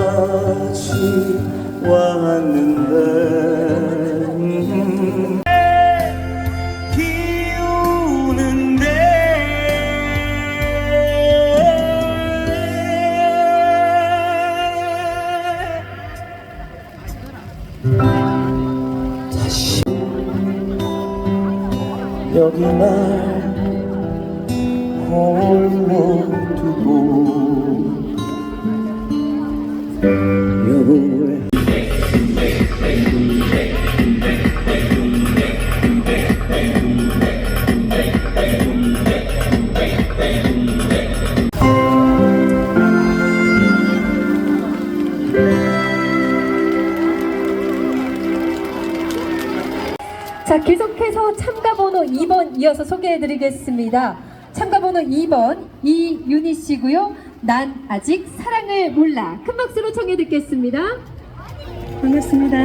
여기까지 왔는데 기우는데 다시 여기 날 홀로 두고 여보의 자, 계속해서 참가번호 2번 이어서 소개해드리겠습니다. 참가번호 2번 이윤희 씨고요. 난 아직 사랑을 몰라. 큰 박수로 청해 듣겠습니다. 반갑습니다.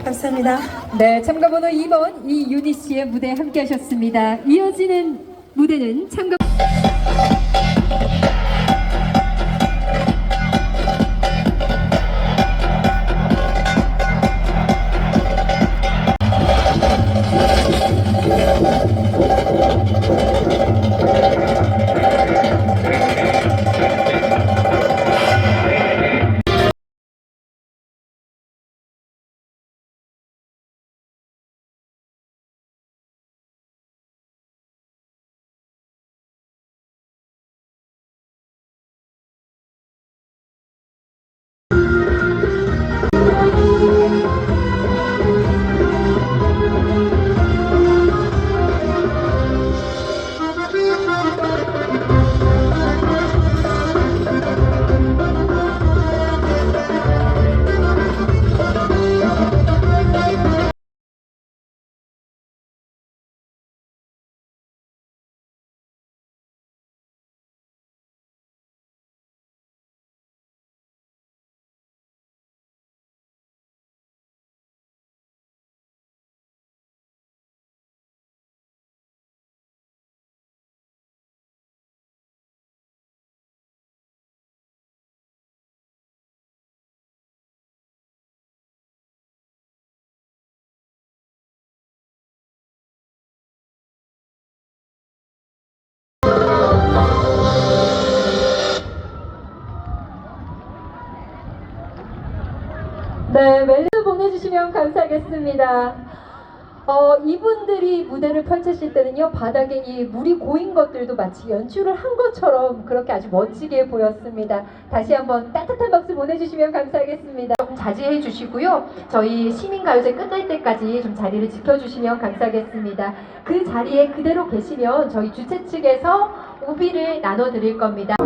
감사합니다. 네, 참가번호 2번 이윤희 씨의 무대 함께 하셨습니다. 이어지는 무대는 참가 네, 멜로디 보내주시면 감사하겠습니다. 이분들이 무대를 펼치실 때는요, 바닥에 이 물이 고인 것들도 마치 연출을 한 것처럼 그렇게 아주 멋지게 보였습니다. 다시 한번 따뜻한 박수 보내주시면 감사하겠습니다. 좀 자제해 주시고요. 저희 시민가요제 끝날 때까지 좀 자리를 지켜주시면 감사하겠습니다. 그 자리에 그대로 계시면 저희 주최 측에서 우비를 나눠드릴 겁니다.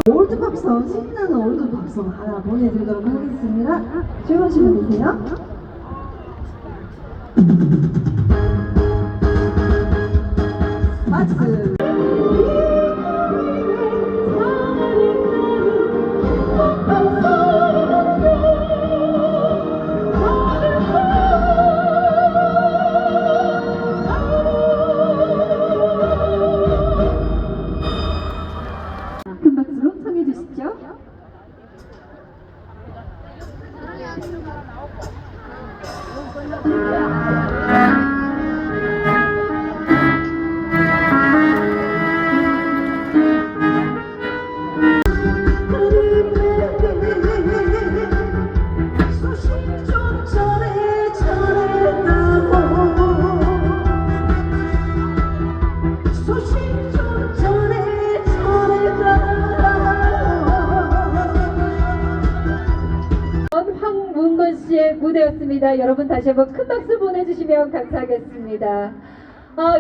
올드팝송, 신나는 올드팝송 하나 보내드리도록 하겠습니다. 즐거우시면 되세요. 박수. 연주였습니다. 여러분 다시 한번 큰 박수 보내주시면 감사하겠습니다.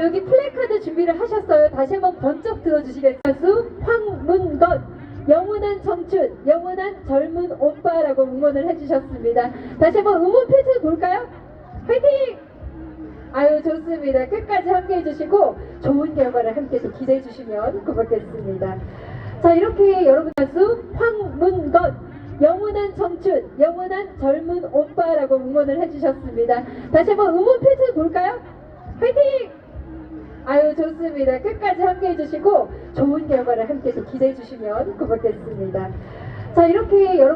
여기 플래카드 준비를 하셨어요. 다시 한번 번쩍 들어주시겠어요? 가수 황문건, 영원한 청춘, 영원한 젊은 오빠라고 응원을 해주셨습니다. 다시 한번 응원 펼쳐볼까요? 화이팅! 아유, 좋습니다. 끝까지 함께 해주시고 좋은 결과를 함께 또 기대해 주시면 고맙겠습니다. 자, 이렇게 여러분 가수 황문건, 영원한 청춘, 영원한 젊은 오빠라고 응원을 해주셨습니다. 다시 한번 응원 펼쳐볼까요? 화이팅! 아유, 좋습니다. 끝까지 함께 해주시고 좋은 결과를 함께 또 기대해 주시면 고맙겠습니다. 자, 이렇게 여러분